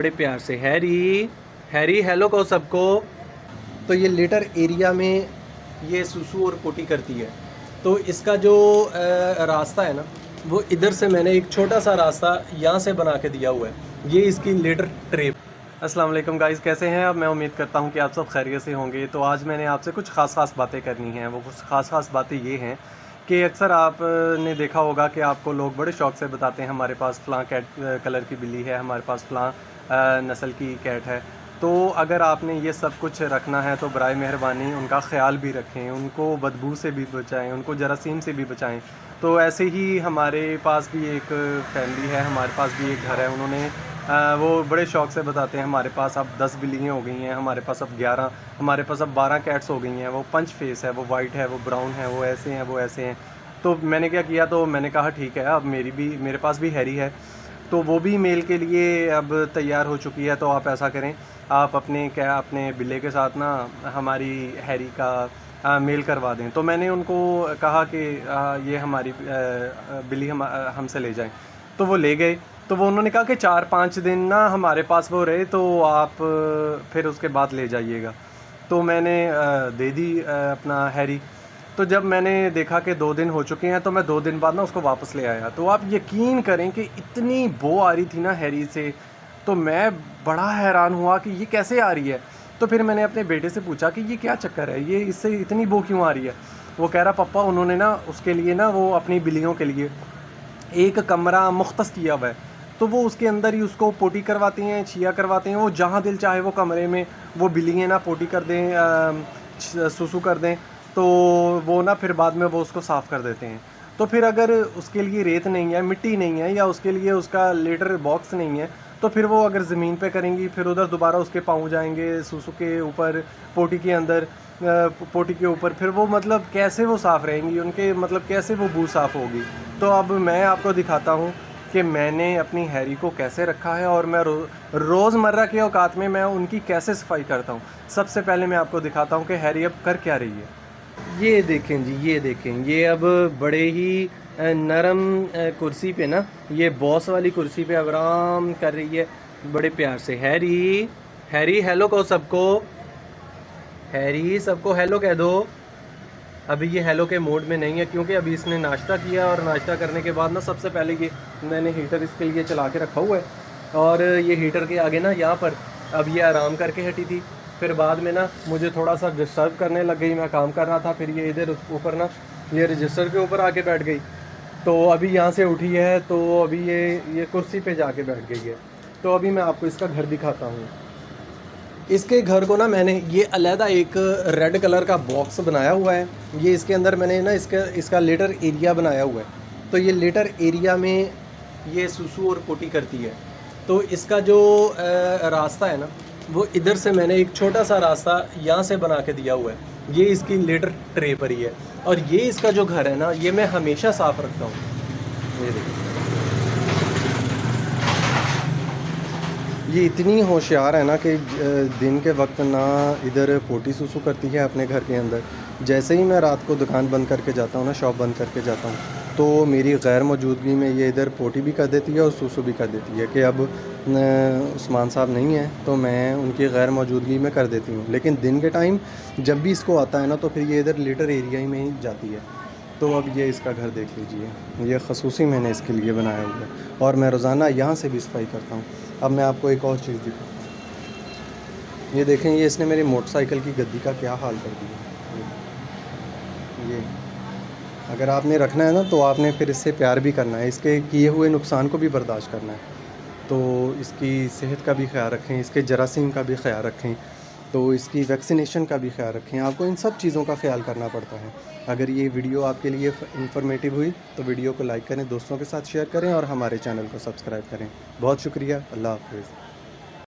बड़े प्यार से हैरी हैरी हेलो कहो सबको। तो ये लेटर एरिया में ये सुसु और पोटी करती है। तो इसका जो रास्ता है ना, वो इधर से मैंने एक छोटा सा रास्ता यहाँ से बना के दिया हुआ है। ये इसकी लेटर ट्रे। अस्सलाम वालेकुम गाइस, कैसे हैं आप? मैं उम्मीद करता हूँ कि आप सब खैरियत से होंगे। तो आज मैंने आपसे कुछ ख़ास बातें करनी हैं। वो कुछ ख़ास बातें ये हैं कि अक्सर आपने देखा होगा कि आपको लोग बड़े शौक़ से बताते हैं हमारे पास फ़लाँ कैट कलर की बिल्ली है, हमारे पास फ़लाँ नस्ल की कैट है। तो अगर आपने ये सब कुछ रखना है तो बराए मेहरबानी उनका ख़्याल भी रखें, उनको बदबू से भी बचाएं, उनको जरासीम से भी बचाएं। तो ऐसे ही हमारे पास भी एक फैमिली है, हमारे पास भी एक घर है। उन्होंने वो बड़े शौक़ से बताते हैं हमारे पास अब 10 बिल्लियाँ हो गई हैं, हमारे पास अब 11, हमारे पास अब 12 कैट्स हो गई हैं। वो पंच फेस है, वो वाइट है, वो ब्राउन है, वो ऐसे हैं, वो ऐसे हैं। तो मैंने क्या किया, तो मैंने कहा ठीक है, अब मेरे पास भी हैरी है, तो वो भी मेल के लिए अब तैयार हो चुकी है। तो आप ऐसा करें, आप अपने बिल्ले के साथ ना हमारी हैरी का मेल करवा दें। तो मैंने उनको कहा कि ये हमारी बिल्ली हमसे ले जाएं। तो वो ले गए। तो वो उन्होंने कहा कि 4-5 दिन ना हमारे पास वो रहे, तो आप फिर उसके बाद ले जाइएगा। तो मैंने दे दी अपना हैरी। तो जब मैंने देखा कि 2 दिन हो चुके हैं, तो मैं 2 दिन बाद ना उसको वापस ले आया। तो आप यकीन करें कि इतनी बो आ रही थी ना हैरी से, तो मैं बड़ा हैरान हुआ कि ये कैसे आ रही है। तो फिर मैंने अपने बेटे से पूछा कि ये क्या चक्कर है, ये इससे इतनी बो क्यों आ रही है। वो कह रहा पापा उन्होंने ना उसके लिए ना वो अपनी बिल्लियों के लिए एक कमरा मुख्तस किया हुआ है, तो वो उसके अंदर ही उसको पोटी करवाती हैं, छिया करवाते हैं। वो जहाँ दिल चाहे वो कमरे में वो बिल्लियाँ ना पोटी कर दें, सुसु कर दें, तो वो ना फिर बाद में वो उसको साफ़ कर देते हैं। तो फिर अगर उसके लिए रेत नहीं है, मिट्टी नहीं है, या उसके लिए उसका लेटर बॉक्स नहीं है, तो फिर वो अगर ज़मीन पे करेंगी, फिर उधर दोबारा उसके पाँव जाएंगे सुसु के ऊपर, पोटी के अंदर, पोटी के ऊपर, फिर वो मतलब कैसे वो साफ़ रहेंगी, उनके मतलब कैसे वो बू साफ़ होगी। तो अब मैं आपको दिखाता हूँ कि मैंने अपनी हैरी को कैसे रखा है, और मैं रोज़मर्रा के औकात में मैं उनकी कैसे सफाई करता हूँ। सबसे पहले मैं आपको दिखाता हूँ कि हैरी अब कर क्या रही है। ये देखें जी, ये देखें, ये अब बड़े ही नरम कुर्सी पे ना, ये बॉस वाली कुर्सी पे अब आराम कर रही है बड़े प्यार से। हैरी हैरी हेलो कहो सबको। हैरी सबको हेलो कह दो। अभी ये हेलो के मोड में नहीं है, क्योंकि अभी इसने नाश्ता किया, और नाश्ता करने के बाद ना सबसे पहले ये मैंने हीटर इसके लिए चला के रखा हुआ है, और ये हीटर के आगे ना यहाँ पर अब ये आराम करके हटी थी। फिर बाद में ना मुझे थोड़ा सा डिस्टर्ब करने लग गई, मैं काम कर रहा था, फिर ये इधर ऊपर ना ये रजिस्टर के ऊपर आके बैठ गई। तो अभी यहाँ से उठी है, तो अभी ये कुर्सी पे जाके बैठ गई है। तो अभी मैं आपको इसका घर दिखाता हूँ। इसके घर को ना मैंने ये अलहदा एक रेड कलर का बॉक्स बनाया हुआ है। ये इसके अंदर मैंने ना इसका लेटर एरिया बनाया हुआ है। तो ये लेटर एरिया में ये सुसु और पोटी करती है। तो इसका जो रास्ता है ना, वो इधर से मैंने एक छोटा सा रास्ता यहाँ से बना के दिया हुआ है। ये इसकी लेटर ट्रे पर ही है, और ये इसका जो घर है ना, ये मैं हमेशा साफ़ रखता हूँ। ये देखिए, ये इतनी होशियार है ना कि दिन के वक्त ना इधर पोटी सुसु करती है अपने घर के अंदर। जैसे ही मैं रात को दुकान बंद करके जाता हूँ ना, शॉप बंद करके जाता हूँ, तो मेरी गैर मौजूदगी में ये इधर पोटी भी कर देती है और सुसु भी कर देती है। कि अब उस्मान साहब नहीं है, तो मैं उनकी गैर मौजूदगी में कर देती हूँ। लेकिन दिन के टाइम जब भी इसको आता है ना, तो फिर ये इधर लेटर एरिया ही में ही जाती है। तो अब ये इसका घर देख लीजिए, ये खसूसी मैंने इसके लिए बनाया हुआ है, और मैं रोज़ाना यहाँ से भी सफाई करता हूँ। अब मैं आपको एक और चीज़ दिखाऊँ। ये देखें, ये इसने मेरी मोटरसाइकिल की गद्दी का क्या हाल कर दिया। ये अगर आपने रखना है ना, तो आपने फिर इससे प्यार भी करना है, इसके किए हुए नुकसान को भी बर्दाश्त करना है। तो इसकी सेहत का भी ख्याल रखें, इसके जरासीम का भी ख्याल रखें, तो इसकी वैक्सीनेशन का भी ख्याल रखें। आपको इन सब चीज़ों का ख्याल करना पड़ता है। अगर ये वीडियो आपके लिए इन्फॉर्मेटिव हुई, तो वीडियो को लाइक करें, दोस्तों के साथ शेयर करें, और हमारे चैनल को सब्सक्राइब करें। बहुत शुक्रिया। अल्लाह हाफ़िज़।